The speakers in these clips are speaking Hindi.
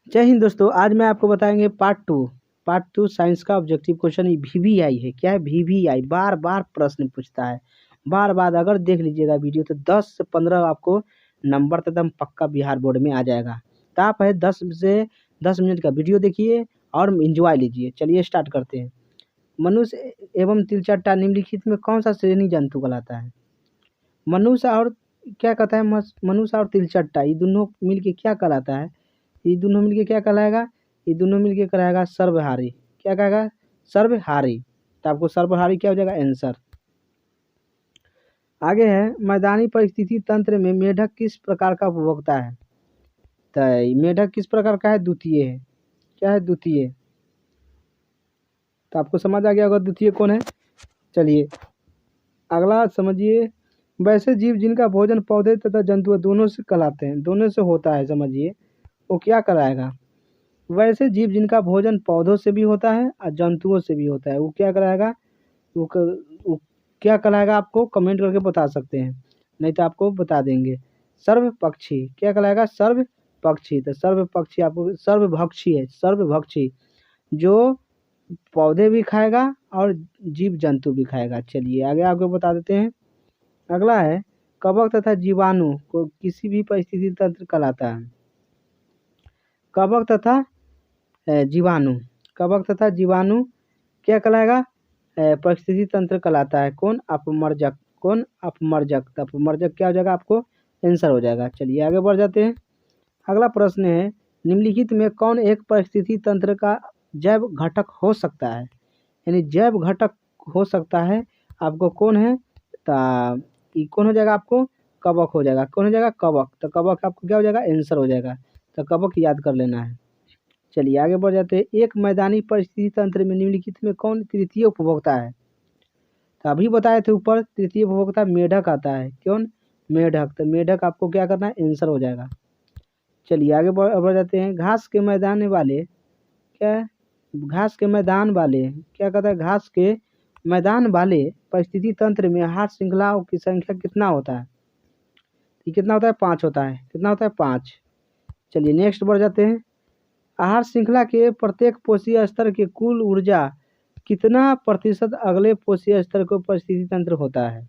जय हिंद दोस्तों। आज मैं आपको बताएंगे पार्ट टू साइंस का ऑब्जेक्टिव क्वेश्चन वीवीआई है। क्या है वीवीआई? बार बार प्रश्न पूछता है, बार बार। अगर देख लीजिएगा वीडियो तो 10 से 15 आपको नंबर तो एकदम पक्का बिहार बोर्ड में आ जाएगा। तो आप है 10 मिनट का वीडियो देखिए और इंजॉय लीजिए। चलिए स्टार्ट करते हैं। मनुष्य एवं तिलचट्टा निम्नलिखित में कौन सा श्रेणी जंतु कहलाता है? मनुष्य और क्या कहता है, मनुष्य और तिलचट्टा, ये दोनों मिलके क्या कहलाता है? ये दोनों मिलके क्या कहलाएगा? ये दोनों मिलके कहलाएगा सर्वहारी। क्या कहेगा? सर्वहारी। तो आपको सर्वहारी क्या हो जाएगा आंसर। आगे है, मैदानी परिस्थिति तंत्र में मेढक किस प्रकार का उपभोक्ता है? तो मेढक किस प्रकार का है? द्वितीय है। क्या है? द्वितीय। तो आपको समझ आ गया होगा द्वितीय कौन है। चलिए अगला समझिए। वैसे जीव जिनका भोजन पौधे तथा जंतु दोनों से कहलाते हैं, दोनों से होता है, समझिए वो क्या कराएगा? वैसे जीव जिनका भोजन पौधों से भी होता है और जंतुओं से भी होता है, वो क्या कराएगा? वो क्या कहलाएगा? आपको कमेंट करके बता सकते हैं, नहीं तो आपको बता देंगे। सर्व पक्षी क्या कहलाएगा? सर्व पक्षी। तो सर्व पक्षी आपको सर्वभक्षी है, सर्वभक्षी, जो पौधे भी खाएगा और जीव जंतु भी खाएगा। चलिए आगे आपको बता देते हैं। अगला है, कवक तथा जीवाणु को किसी भी परिस्थिति तंत्र कहलाता है। कवक तथा जीवाणु, कवक तथा जीवाणु क्या कहलाएगा? परिस्थिति तंत्र कहलाता है। कौन? अपमर्जक। कौन? अपमर्जक। तो अपमर्जक क्या हो जाएगा? आपको आंसर हो जाएगा। चलिए आगे बढ़ जाते हैं। अगला प्रश्न है, निम्नलिखित में कौन एक परिस्थिति तंत्र का जैव घटक हो सकता है? यानी जैव घटक हो सकता है आपको कौन है? तो ये कौन हो जाएगा? आपको कवक हो जाएगा। कौन हो जाएगा? कवक। तो कवक आपको क्या हो जाएगा? आंसर हो जाएगा। तो कवक याद कर लेना है। चलिए आगे बढ़ जाते हैं। एक मैदानी परिस्थिति तंत्र में निम्नलिखित में कौन तृतीय उपभोक्ता है? तो अभी बताए थे ऊपर, तृतीय उपभोक्ता मेढक आता है। कौन? मेढक। तो मेढक आपको क्या करना है? आंसर हो जाएगा। चलिए आगे बढ़ जाते हैं। घास के मैदान वाले क्या है? घास के मैदान वाले क्या कहता है? घास के मैदान वाले परिस्थिति तंत्र में आहार श्रृंखलाओं की संख्या कितना होता है? ये कितना होता है? 5 होता है। कितना होता है? 5। चलिए नेक्स्ट बढ़ जाते हैं। आहार श्रृंखला के प्रत्येक पोषीय स्तर की कुल ऊर्जा कितना प्रतिशत अगले पोषीय स्तर को परिस्थिति तंत्र होता है?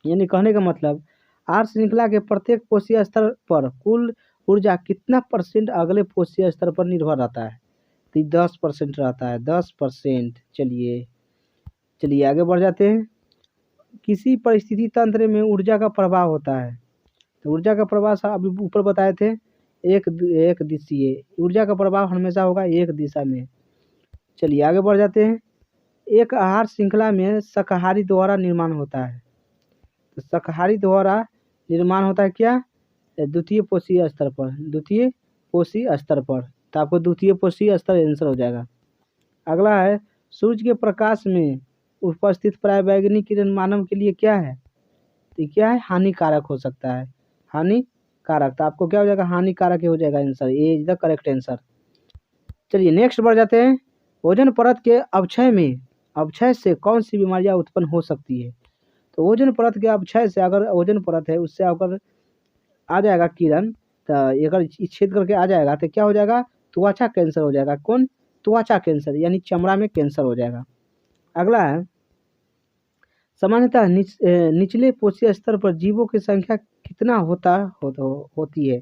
यानी कहने का मतलब, आहार श्रृंखला के प्रत्येक पोषीय स्तर पर कुल ऊर्जा कितना परसेंट अगले पोषीय स्तर पर निर्भर रहता है? तो 10% रहता है। 10%। चलिए आगे बढ़ जाते हैं। किसी परिस्थिति तंत्र में ऊर्जा का प्रवाह होता है। तो ऊर्जा का प्रवाह अभी ऊपर बताए थे, एक दिशीय। ऊर्जा का प्रवाह हमेशा होगा एक दिशा में। चलिए आगे बढ़ जाते हैं। एक आहार श्रृंखला में शाकाहारी द्वारा निर्माण होता है। तो शाकाहारी द्वारा निर्माण होता है क्या? द्वितीय पोषीय स्तर पर। द्वितीय पोषीय स्तर पर। तो आपको द्वितीय पोषीय स्तर आंसर हो जाएगा। अगला है, सूर्य के प्रकाश में उपस्थित पराबैंगनी किरण मानव के लिए क्या है? तो क्या है? हानिकारक हो सकता है। हानिकारक। तो आपको क्या हो जाएगा? हानिकारक ही हो जाएगा answer. A is the correct answer. चलिए नेक्स्ट बढ़ जाते हैं। ओजोन परत के अवक्षय से कौन सी बीमारियां उत्पन्न हो सकती है? तो ओजोन परत के अवक्षय से, अगर ओजोन परत है उससे अगर आ जाएगा किरण, तो अगर छेद करके आ जाएगा तो क्या हो जाएगा? त्वचा कैंसर हो जाएगा। कौन? त्वचा कैंसर, यानी चमड़ा में कैंसर हो जाएगा। अगला है, सामान्यतः निचले पोषीय स्तर पर जीवों की संख्या कितना होती है?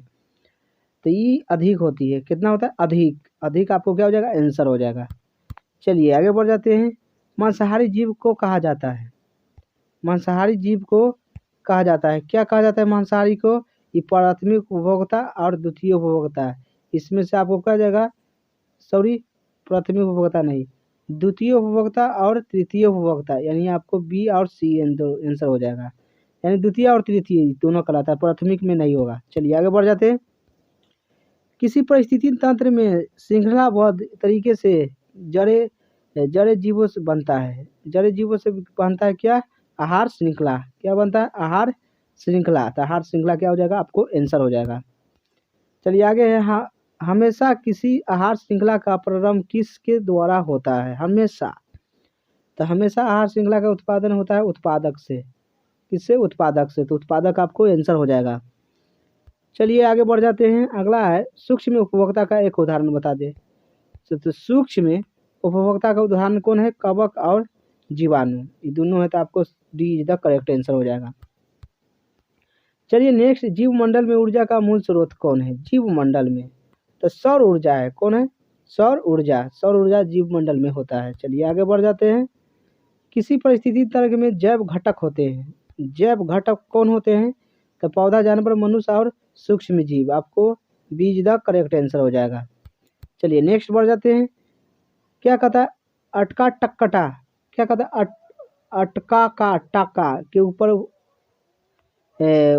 तो ये अधिक होती है। कितना होता है? अधिक। अधिक आपको क्या हो जाएगा? आंसर हो जाएगा। चलिए आगे बढ़ जाते हैं। मांसाहारी जीव को कहा जाता है। मांसाहारी जीव को कहा जाता है। क्या कहा जाता है मांसाहारी को? ये प्राथमिक उपभोक्ता और द्वितीय उपभोक्ता है। इसमें से आपको क्या जाएगा? सॉरी, प्राथमिक उपभोक्ता नहीं, द्वितीय उपभोक्ता और तृतीय उपभोक्ता, यानी आपको बी और सी आंसर हो जाएगा। यानी द्वितीय और तृतीय दोनों कहलाता है, प्राथमिक में नहीं होगा। चलिए आगे बढ़ जाते हैं। किसी परिस्थिति तंत्र में श्रृंखलाबद्ध तरीके से जड़े जड़े जीवों से बनता है। जड़े जीवों से बनता है क्या? आहार श्रृंखला। क्या बनता है? आहार श्रृंखला। तो आहार श्रृंखला क्या हो जाएगा? आपको आंसर हो जाएगा। चलिए आगे है, हाँ, हमेशा किसी आहार श्रृंखला का प्रारंभ किसके द्वारा होता है? हमेशा। तो हमेशा आहार श्रृंखला का उत्पादन होता है उत्पादक से। किससे? उत्पादक से। तो उत्पादक आपको आंसर हो जाएगा। चलिए आगे बढ़ जाते हैं। अगला है सूक्ष्म उपभोक्ता का एक उदाहरण बता दे। तो सूक्ष्म उपभोक्ता का उदाहरण कौन है? कवक और जीवाणु, ये दोनों है, तो आपको D is the correct answer हो जाएगा। चलिए नेक्स्ट, जीव मंडल में ऊर्जा का मूल स्रोत कौन है? जीव मंडल में तो सौर ऊर्जा है। कौन है? सौर ऊर्जा। सौर ऊर्जा जीव मंडल में होता है। चलिए आगे बढ़ जाते हैं। किसी परिस्थिति तंत्र में जैव घटक होते हैं। जैव घटक कौन होते हैं? तो पौधा, जानवर, मनुष्य और सूक्ष्म जीव। आपको B is the correct answer हो जाएगा। चलिए नेक्स्ट बढ़ जाते हैं। क्या कहता है? अटका टक्कटा, क्या कहता है? अटका का टाका के ऊपर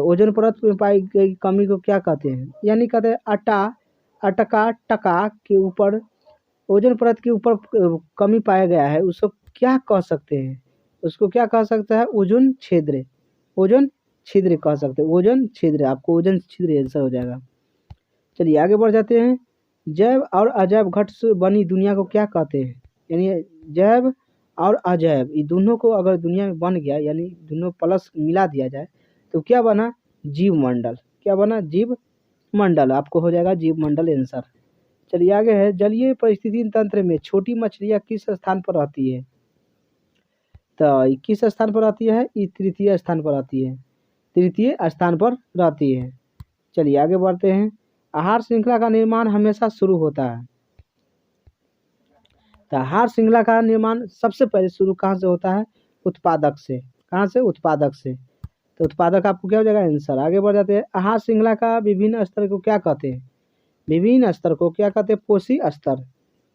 ओजोन परत में पाई गई कमी को क्या कहते हैं? यानी कहते हैं अटका टका के ऊपर ओजोन परत के ऊपर कमी पाया गया है, उसको क्या कह सकते हैं? उसको क्या कह सकता है? ओजोन छिद्र। ओजोन छिद्र कह सकते हैं। ओजोन छिद्र, आपको ओजोन छिद्र आंसर हो जाएगा। चलिए आगे बढ़ जाते हैं। जैव और अजैव घट से बनी दुनिया को क्या कहते हैं? यानी जैव और अजैव, ये दोनों को अगर दुनिया में बन गया, यानी दोनों प्लस मिला दिया जाए, तो क्या बना? जीव मंडल। क्या बना? जीव मंडल। आपको हो जाएगा जीव मंडल आंसर। चलिए आगे है। जलीय परिस्थिति तंत्र में छोटी मछलियाँ किस स्थान पर रहती है? तो किस स्थान पर रहती है? ये तृतीय स्थान पर रहती है। तृतीय स्थान पर रहती है। चलिए आगे बढ़ते हैं। आहार श्रृंखला का निर्माण हमेशा शुरू होता है। तो आहार श्रृंखला का निर्माण सबसे पहले शुरू कहाँ से होता है? उत्पादक से। कहाँ से? उत्पादक से। तो उत्पादक आपको क्या हो जाएगा? आंसर। आगे बढ़ जाते हैं। आहार श्रृंखला का विभिन्न स्तर को क्या कहते हैं? विभिन्न स्तर को क्या कहते हैं? पोषी स्तर।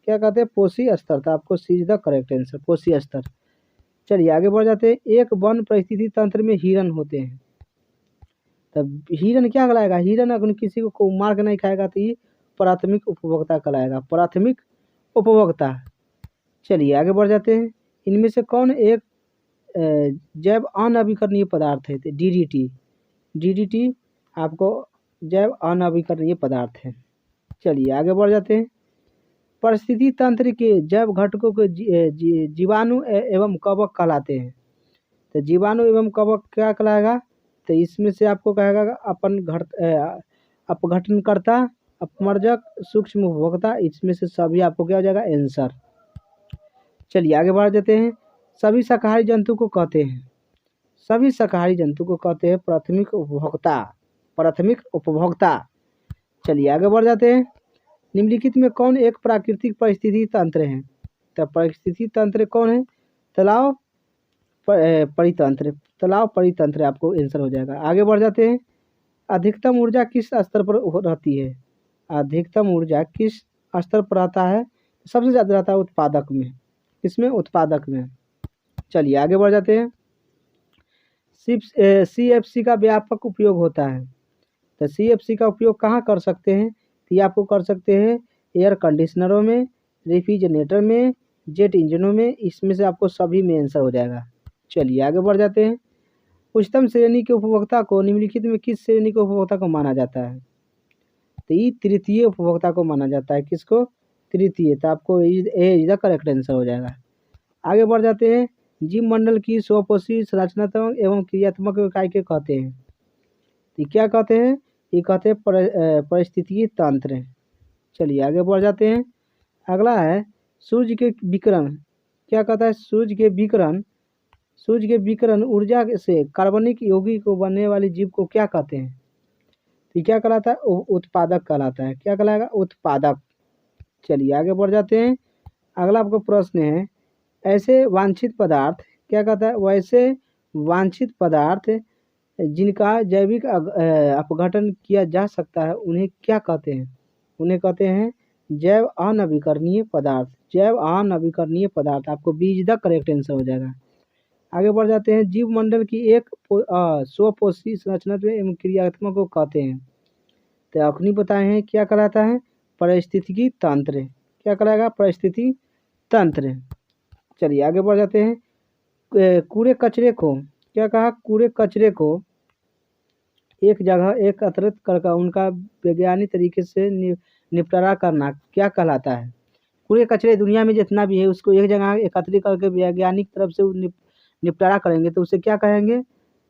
क्या कहते हैं? पोषी स्तर। तो आपको सी इज द करेक्ट आंसर, पोषी स्तर। चलिए आगे बढ़ जाते हैं। एक वन परिस्थिति तंत्र में हिरन होते हैं। तब हिरन क्या कहलाएगा? हिरन अगर किसी को मार के नहीं खाएगा तो ये प्राथमिक उपभोक्ता कहलाएगा। प्राथमिक उपभोक्ता। चलिए आगे बढ़ जाते हैं। इनमें से कौन एक जैव अनवीकरणीय पदार्थ है? तो डीडीटी। डीडीटी आपको जैव अनवीकरणीय पदार्थ है। चलिए आगे बढ़ जाते हैं। परिस्थिति तंत्र के जैव घटकों को जीवाणु एवं कवक कहलाते हैं। तो जीवाणु एवं कवक क्या कहलाएगा? तो इसमें से आपको कहेगा अपघटनकर्ता, अपमर्जक, सूक्ष्म उपभोक्ता, इसमें से सभी आपको क्या हो जाएगा? आंसर। चलिए आगे बढ़ जाते हैं। सभी शाकाहारी जंतु को कहते हैं। सभी शाकाहारी जंतु को कहते हैं प्राथमिक उपभोक्ता। प्राथमिक उपभोक्ता। चलिए आगे बढ़ जाते हैं। निम्नलिखित में कौन एक प्राकृतिक परिस्थिति तंत्र है? तो परिस्थिति तंत्र कौन है? तालाब परितंत्र। तालाब परितंत्र आपको आंसर हो जाएगा। आगे बढ़ जाते हैं। अधिकतम ऊर्जा किस स्तर पर रहती है? अधिकतम ऊर्जा किस स्तर पर रहता है? सबसे ज़्यादा रहता है उत्पादक में। किसमें? उत्पादक में। चलिए आगे बढ़ जाते हैं। CFC का व्यापक उपयोग होता है। तो CFC का उपयोग कहाँ कर सकते हैं? तो ये आपको कर सकते हैं एयर कंडीशनरों में, रेफ्रिजरेटर में, जेट इंजनों में, इसमें से आपको सभी में आंसर हो जाएगा। चलिए आगे बढ़ जाते हैं। उच्चतम श्रेणी के उपभोक्ता को निम्नलिखित में किस श्रेणी के उपभोक्ता को माना जाता है? तो ये तृतीय उपभोक्ता को माना जाता है। किसको? तृतीय। तो आपको ए इज द करेक्ट आंसर हो जाएगा। आगे बढ़ जाते हैं। जीव मंडल की स्वपोषी, संरचनात्मक एवं क्रियात्मक इकाई के कहते हैं। तो क्या कहते हैं? ये कहते हैं परिस्थितिकी तंत्र। चलिए आगे बढ़ जाते हैं। अगला है सूर्य के विकिरण। क्या कहता है? सूर्य के विकिरण ऊर्जा से कार्बनिक यौगिक को बनने वाले जीव को क्या कहते हैं? तो क्या कहलाता है? उत्पादक कहलाता है। क्या कहलाएगा? उत्पादक। चलिए आगे बढ़ जाते हैं। अगला आपका प्रश्न है, ऐसे वांछित पदार्थ, क्या कहता है? वैसे वांछित पदार्थ जिनका जैविक अपघटन किया जा सकता है उन्हें क्या कहते हैं? उन्हें कहते हैं जैव अनवीकरणीय पदार्थ। जैव अनवीकरणीय पदार्थ। आपको B is the correct answer हो जाएगा। आगे बढ़ जाते हैं। जीव मंडल की एक स्वपोषी, संरचनात्मक एवं क्रियात्मक को कहते हैं। तो अखनी बताए हैं क्या कहलाता है? पारिस्थितिकी तंत्र। क्या कहलाएगा? पारिस्थितिकी तंत्र। चलिए आगे बढ़ जाते हैं। कूड़े कचरे को, क्या कहा? कूड़े कचरे को एक जगह एकत्रित कर उनका वैज्ञानिक तरीके से निपटारा करना क्या कहलाता है? कूड़े कचरे दुनिया में जितना भी है उसको एक जगह एकत्रित करके वैज्ञानिक तरफ से निपटारा करेंगे तो उसे क्या कहेंगे?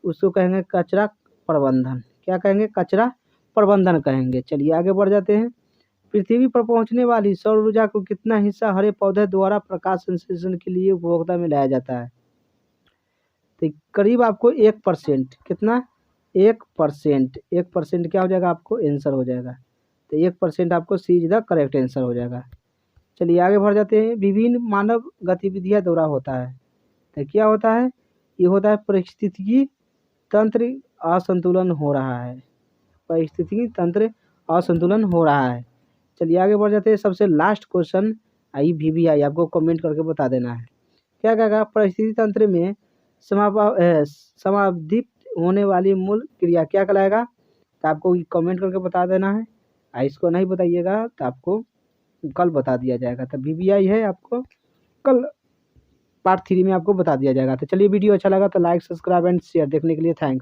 उसको कहेंगे कचरा प्रबंधन। क्या कहेंगे? कचरा प्रबंधन कहेंगे। चलिए आगे बढ़ जाते हैं। पृथ्वी पर पहुंचने वाली सौर ऊर्जा को कितना हिस्सा हरे पौधे द्वारा प्रकाश संश्लेषण के लिए उपभोक्ता में लाया जाता है? तो करीब आपको 1%। कितना? 1%। 1% क्या हो जाएगा? आपको आंसर हो जाएगा। तो 1% आपको सी इज द करेक्ट आंसर हो जाएगा। चलिए आगे बढ़ जाते हैं। विभिन्न मानव गतिविधियां द्वारा होता है। तो क्या होता है? ये होता है पारिस्थितिकी तंत्र असंतुलन हो रहा है। पारिस्थितिकी तंत्र असंतुलन हो रहा है। चलिए आगे बढ़ जाते हैं। सबसे लास्ट क्वेश्चन आई VVI आपको कमेंट करके बता देना है। क्या कहेगा? परिस्थिति तंत्र में समाप्त होने वाली मूल क्रिया क्या कहलाएगा? तो आपको कमेंट करके बता देना है। इसको नहीं बताइएगा तो आपको कल बता दिया जाएगा। तो VVI है, आपको कल पार्ट 3 में आपको बता दिया जाएगा। तो चलिए वीडियो अच्छा लगा तो लाइक सब्सक्राइब एंड शेयर देखने के लिए थैंक्स।